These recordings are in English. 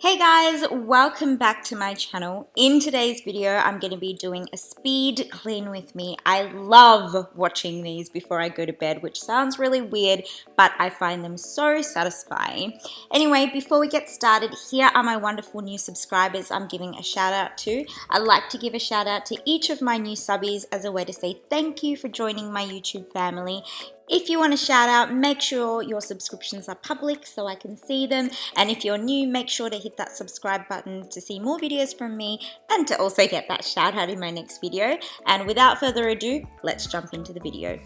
Hey guys, welcome back to my channel. In today's video, I'm going to be doing a speed clean with me. I love watching these before I go to bed, which sounds really weird, but I find them so satisfying. Anyway, before we get started, here are my wonderful new subscribers I'm giving a shout out to. I'd like to give a shout out to each of my new subbies as a way to say thank you for joining my YouTube family. If you want a shout out, make sure your subscriptions are public so I can see them. And if you're new, make sure to hit that subscribe button to see more videos from me and to also get that shout out in my next video. And without further ado, let's jump into the video.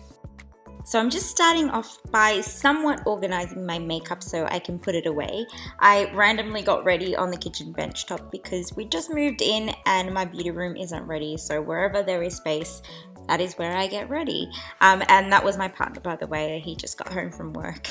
So I'm just starting off by somewhat organizing my makeup so I can put it away. I randomly got ready on the kitchen bench top because we just moved in and my beauty room isn't ready. So wherever there is space, that is where I get ready. And that was my partner, by the way. He just got home from work.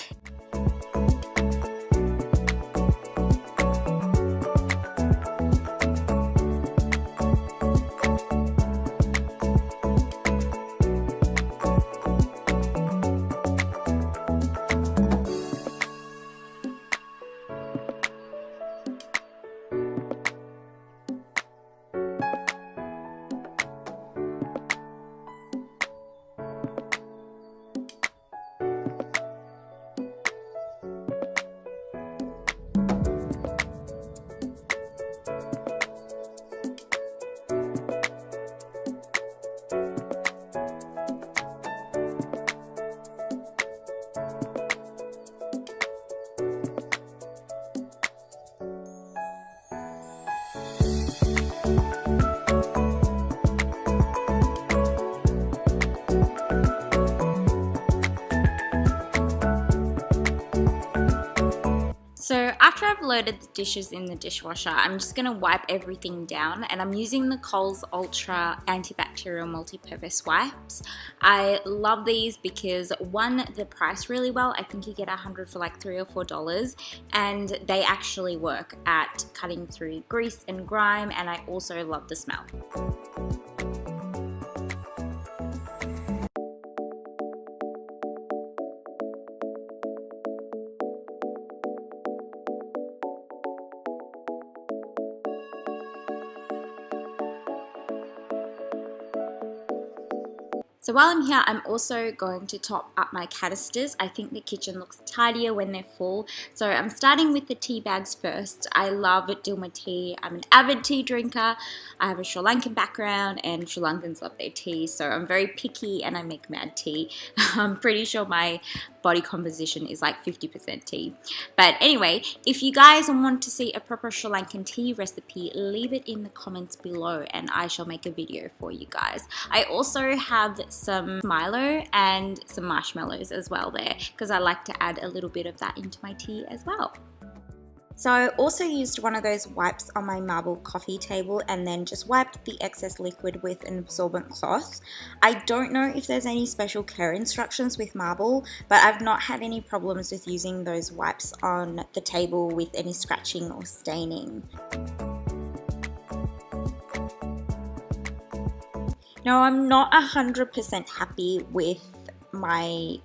So after I've loaded the dishes in the dishwasher, I'm just going to wipe everything down, and I'm using the Coles Ultra Antibacterial Multi-Purpose Wipes. I love these because one, they're priced really well. I think you get 100 for like $3 or $4, and they actually work at cutting through grease and grime, and I also love the smell. So while I'm here, I'm also going to top up my canisters. I think the kitchen looks tidier when they're full. So I'm starting with the tea bags first. I love Dilmah tea. I'm an avid tea drinker. I have a Sri Lankan background and Sri Lankans love their tea. So I'm very picky and I make mad tea. I'm pretty sure my body composition is like 50% tea. But anyway, if you guys want to see a proper Sri Lankan tea recipe, leave it in the comments below and I shall make a video for you guys. I also have some Milo and some marshmallows as well there because I like to add a little bit of that into my tea as well. So I also used one of those wipes on my marble coffee table and then just wiped the excess liquid with an absorbent cloth. I don't know if there's any special care instructions with marble, but I've not had any problems with using those wipes on the table with any scratching or staining. Now, I'm not 100% happy with my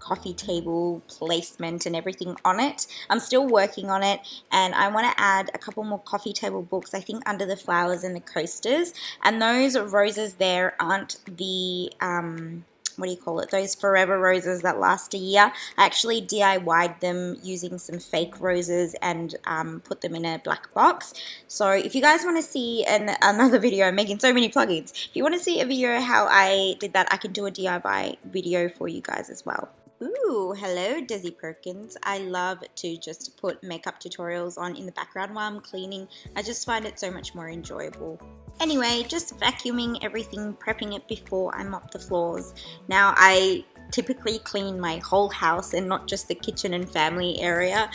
coffee table placement and everything on it. I'm still working on it and I want to add a couple more coffee table books, I think under the flowers and the coasters, and those roses there aren't the what do you call it, those forever roses that last a year. I actually DIY'd them using some fake roses and put them in a black box. So if you guys want to see another video, I'm making so many plugins. If you want to see a video how I did that, I can do a DIY video for you guys as well. Ooh, hello Desi Perkins. I love to just put makeup tutorials on in the background while I'm cleaning. I just find it so much more enjoyable. Anyway, just vacuuming everything, prepping it before I mop the floors. Now I typically clean my whole house and not just the kitchen and family area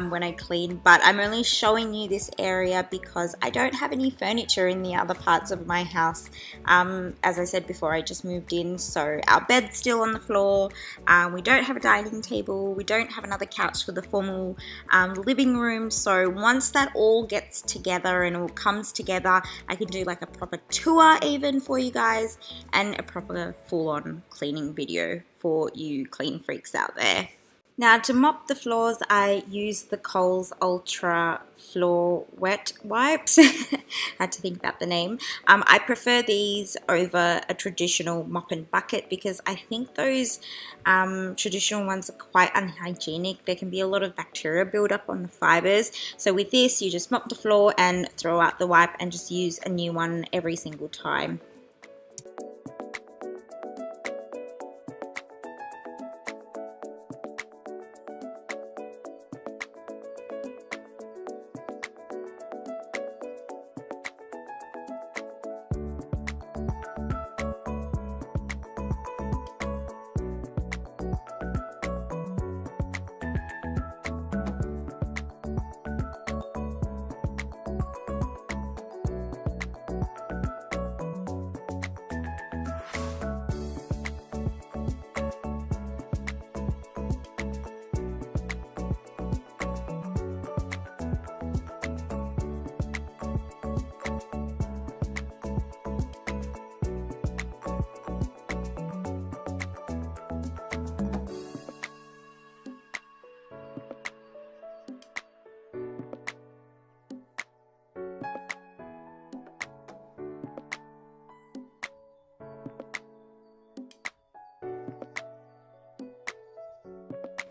when I clean, but I'm only showing you this area because I don't have any furniture in the other parts of my house. As I said before, I just moved in, so our bed's still on the floor. We don't have a dining table. We don't have another couch for the formal living room. So once that all gets together and all comes together, I can do like a proper tour even for you guys and a proper full-on cleaning video for you clean freaks out there. Now to mop the floors, I use the Coles Ultra Floor Wet Wipes. I had to think about the name. I prefer these over a traditional mop and bucket because I think those traditional ones are quite unhygienic. There can be a lot of bacteria build up on the fibers. So with this, you just mop the floor and throw out the wipe and just use a new one every single time.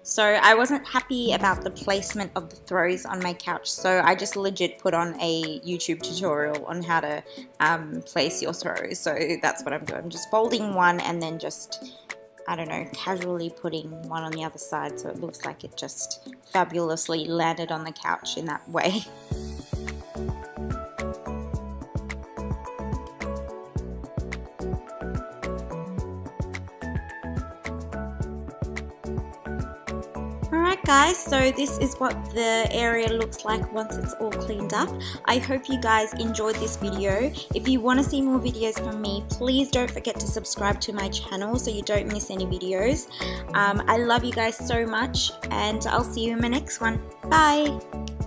So I wasn't happy about the placement of the throws on my couch, so I just legit put on a YouTube tutorial on how to place your throws. So that's what I'm doing. I'm just folding one and then just, I don't know, casually putting one on the other side so it looks like it just fabulously landed on the couch in that way. Alright guys, so this is what the area looks like once it's all cleaned up. I hope you guys enjoyed this video. If you want to see more videos from me, please don't forget to subscribe to my channel so you don't miss any videos. I love you guys so much and I'll see you in my next one. Bye!